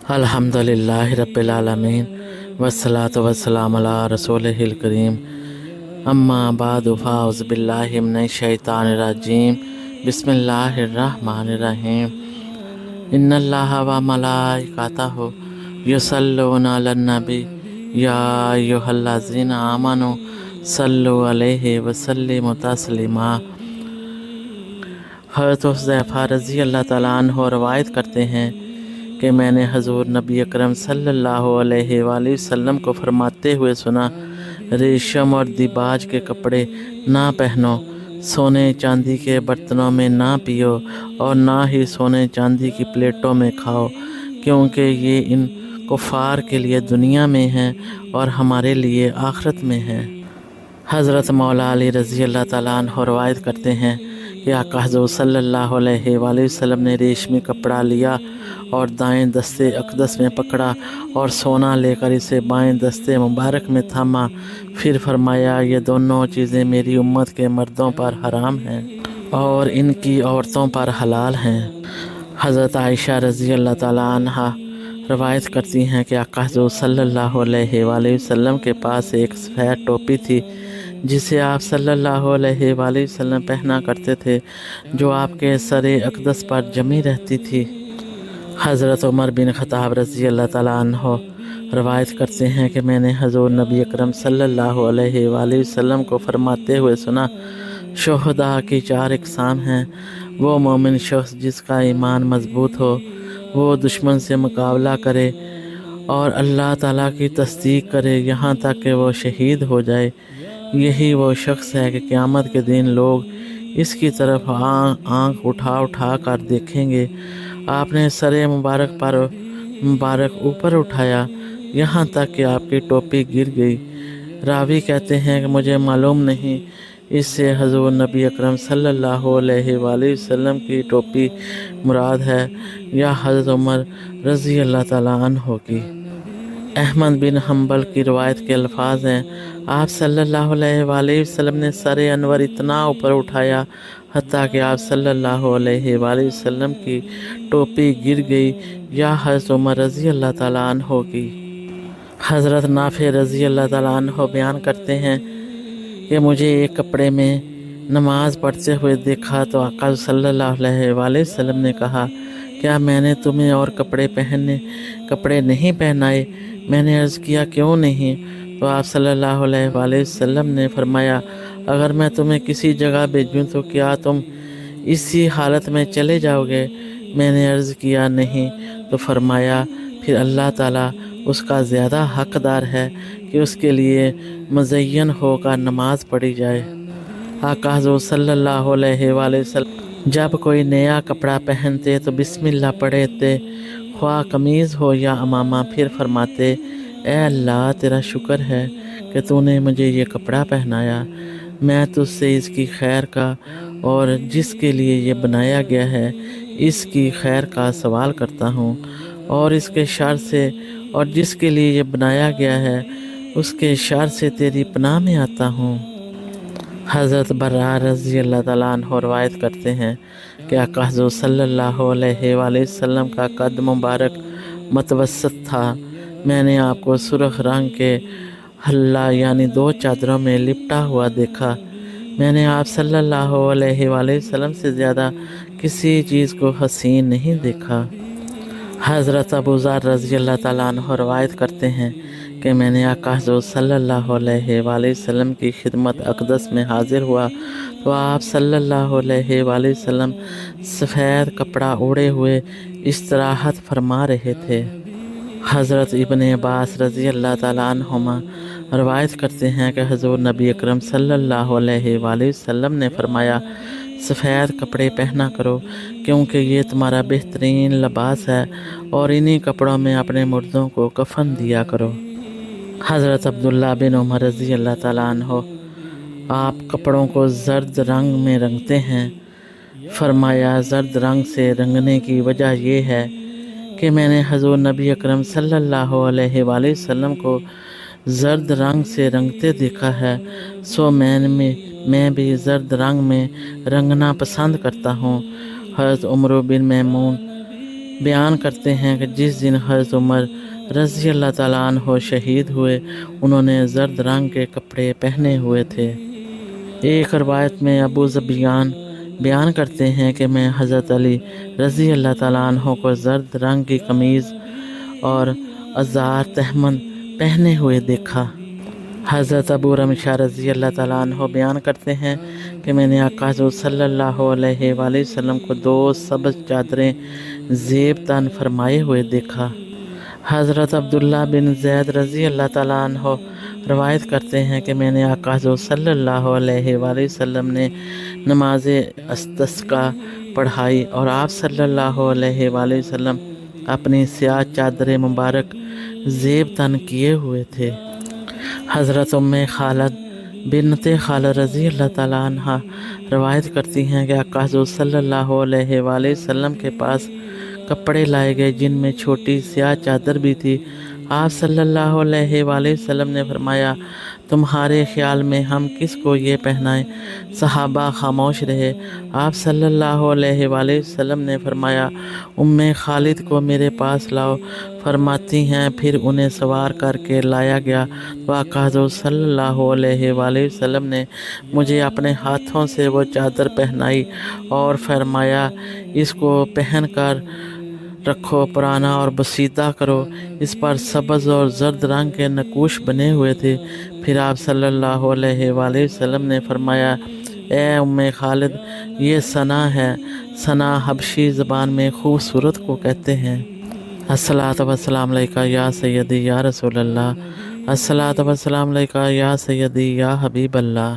अल्हम्दुलिल्लाहि रब्बिल आलमीन वस्सलातु वस्सलामु अला रसूलिहिल करीम अम्मा बादु फ़ाउज़ु बिल्लाहि मिनश शैतानिर रजीम बिस्मिल्लाहिर रहमानिर रहीम इन्नल्लाहा व मलाइकतहु युसल्लूना अलन नबी या अय्युहल्लज़ीना आमनु सल्लु अलैहि व सल्लिमु तस्लीमा। हज़रत हुज़ैफ़ा रज़ी अल्लाह ताला अन्हु रवायत करते हैं कि मैंने हजूर नबी अकरम सल्लल्लाहु अलैहि वसल्लम को फरमाते हुए सुना, रेशम और दिबाज के कपड़े ना पहनो, सोने चांदी के बर्तनों में ना पियो और ना ही सोने चांदी की प्लेटों में खाओ, क्योंकि ये इन कुफ़ार के लिए दुनिया में है और हमारे लिए आखिरत में है। हज़रत मौला अली रज़ी अल्लाह ताला अन्हु रवायत करते हैं कि आका हुज़ूर सल्लल्लाहु अलैहि वसल्लम ने रेशमी कपड़ा लिया और दाएं दस्ते अक़दस में पकड़ा और सोना लेकर इसे बाएं दस्ते मुबारक में थामा, फिर फरमाया, ये दोनों चीज़ें मेरी उम्मत के मर्दों पर हराम हैं और इनकी औरतों पर हलाल हैं। हज़रत आयशा रज़ी अल्लाह ताला अन्हा रवायत करती हैं कि आका हुज़ूर सल्लल्लाहु अलैहि वसल्लम के पास एक सफ़ेद टोपी थी जिसे आप सल्लल्लाहु अलैहि वसल्लम पहना करते थे, जो आपके सरे अक़दस पर जमी रहती थी। हज़रत उमर बिन ख़त्ताब रज़ी अल्लाह ताला अन्हो रवायत करते हैं कि मैंने हजूर नबी अकरम सल्लल्लाहु अलैहि वसल्लम को फरमाते हुए सुना, शुहदा की 4 इक़साम हैं। वो मोमिन शख्स जिसका ईमान मजबूत हो, वो दुश्मन से मुकाबला करे और अल्लाह ताला की तस्दीक करे यहाँ तक कि वो शहीद हो जाए। यही वो शख्स है कि क़यामत के दिन लोग इसकी तरफ आँख उठा उठा कर देखेंगे। आपने सरे मुबारक ऊपर उठाया यहाँ तक कि आपकी टोपी गिर गई। रावी कहते हैं कि मुझे मालूम नहीं, इससे हजूर नबी अकरम सल्लल्लाहु अलैहि वसल्लम की टोपी मुराद है या हज़रत उमर रज़ी अल्लाह ताला अन्हो की। अहमद बिन हम्बल की रवायत के अल्फाज हैं, आप सल्लल्लाहु अलैहि वसल्लम ने सरे अनवर इतना ऊपर उठाया हत्ता कि आप सल्लल्लाहु अलैहि वसल्लम की टोपी गिर गई या हज़रत उमर रज़ी अल्लाह ताला अन्हो की। हज़रत नाफ़े रज़ी अल्लाह ताला अन्हो बयान करते हैं कि मुझे एक कपड़े में नमाज पढ़ते हुए देखा तो आका सल्लल्लाहु अलैहि वसल्लम ने कहा, क्या मैंने तुम्हें और कपड़े नहीं पहनाए? मैंने अर्ज़ किया, क्यों नहीं? तो आप सल्लल्लाहु अलैहि वसल्लम ने फरमाया, अगर मैं तुम्हें किसी जगह भेजूँ तो क्या तुम इसी हालत में चले जाओगे? मैंने अर्ज़ किया, नहीं। तो फरमाया, फिर अल्लाह ताला उसका ज़्यादा हक़दार है कि उसके लिए मुज़य्यन होकर नमाज पढ़ी जाए। आका हुज़ूर सल्लल्लाहु अलैहि वसल्लम जब कोई नया कपड़ा पहनते तो बिस्मिल्लाह पढ़ते, ख्वाह कमीज़ हो या अमामा। फिर फरमाते, ए अल्लाह, तेरा शुक्र है कि तूने मुझे ये कपड़ा पहनाया। मैं तुझसे इसकी खैर का और जिसके लिए ये बनाया गया है इसकी खैर का सवाल करता हूँ, और इसके शर से और जिसके लिए ये बनाया गया है उसके शर से तेरी पनाह में आता हूँ। हज़रत बर्रा रज़ी अल्लाह ताला अन्हु रवायत करते हैं कि आका हुज़ूर सल्लल्लाहु अलैहि वसल्लम का कद मुबारक मतवसत था। मैंने आपको सुर्ख रंग के हल्ला यानी 2 चादरों में लिपटा हुआ देखा। मैंने आप सल्लल्लाहु अलैहि वसल्लम से ज़्यादा किसी चीज़ को हसीन नहीं देखा। हज़रत अबू ज़र रज़ी अल्लाह ताला अन्हु रवायत करते हैं कि मैंने आका हुज़ूर सल्लल्लाहु अलैहि वसल्लम की खिदमत अक़दस में हाज़िर हुआ तो आप सल्लल्लाहु अलैहि वसल्लम सफ़ेद कपड़ा ओढ़े हुए इस्तराहत फरमा रहे थे। हज़रत इब्न अब्बास रज़ी अल्लाह ताला अन्हुमा रवायत करते हैं कि हजूर नबी अकरम सल्लल्लाहु अलैहि वसल्लम ने फरमाया, सफ़ेद कपड़े पहना करो क्योंकि ये तुम्हारा बेहतरीन लिबास है, और इन्हीं कपड़ों में अपने मुर्दों को कफन दिया करो। हज़रत अब्दुल्ला बिन उमर रज़ी अल्लाह ताला अन्हो आप कपड़ों को ज़र्द रंग में रंगते हैं। फरमाया, ज़र्द रंग से रंगने की वजह यह है कि मैंने हजूर नबी अकरम सल्लल्लाहु अलैहि वसल्लम को ज़र्द रंग से रंगते देखा है, सो मैं भी ज़र्द रंग में रंगना पसंद करता हूँ। हज़रत उमर बिन मैमून بیان کرتے ہیں کہ جس دن حضرت عمر رضی اللہ تعالیٰ عنہ شہید ہوئے انہوں نے زرد رنگ کے کپڑے پہنے ہوئے تھے۔ ایک روایت میں ابو ذبیان بیان کرتے ہیں کہ میں حضرت علی رضی اللہ تعالیٰ عنہ کو زرد رنگ کی قمیض اور ازار تہمن پہنے ہوئے دیکھا۔ حضرت ابو رمشہ رضی اللہ تعالیٰ عنہ بیان کرتے ہیں کہ میں نے آقا حضور صلی اللہ علیہ وآلہ وسلم کو 2 سبز چادریں زیب تن فرمائے ہوئے دیکھا۔ حضرت عبداللہ بن زید رضی اللہ تعالیٰ عنہ روایت کرتے ہیں کہ میں نے آقا حضور صلی اللہ علیہ وآلہ وسلم نے نماز استسقاء پڑھائی اور آپ صلی اللہ علیہ وآلہ وسلم اپنی سیاہ چادر مبارک زیب تن کیے ہوئے تھے۔ حضرت ام خالد بنت خالد رضی اللہ تعالیٰ عنہ روایت کرتی ہیں کہ آقا حضور صلی اللہ علیہ وآلہ وسلم کے پاس کپڑے لائے گئے جن میں چھوٹی سیاہ چادر بھی تھی۔ آپ صلی اللہ علیہ وآلہ وسلم نے فرمایا تمہارے خیال میں ہم کس کو یہ پہنائیں؟ صحابہ خاموش رہے۔ آپ صلی اللہ علیہ وآلہ وسلم نے فرمایا ام خالد کو میرے پاس لاؤ۔ فرماتی ہیں پھر انہیں سوار کر کے لایا گیا تو آقا حضور صلی اللہ علیہ وآلہ وسلم نے مجھے اپنے ہاتھوں سے وہ چادر پہنائی اور فرمایا اس کو پہن کر رکھو، پرانا اور بسیدہ کرو۔ اس پر سبز اور زرد رنگ کے نقوش بنے ہوئے تھے۔ پھر آپ صلی اللہ علیہ وآلہ وسلم نے فرمایا اے ام خالد یہ ثنا ہے۔ ثنا حبشی زبان میں خوبصورت کو کہتے ہیں۔ الصلاۃ والسلام علیکہ یا سیدی یا رسول اللہ، الصلاۃ والسلام علیکہ یا سیدی یا حبیب اللہ۔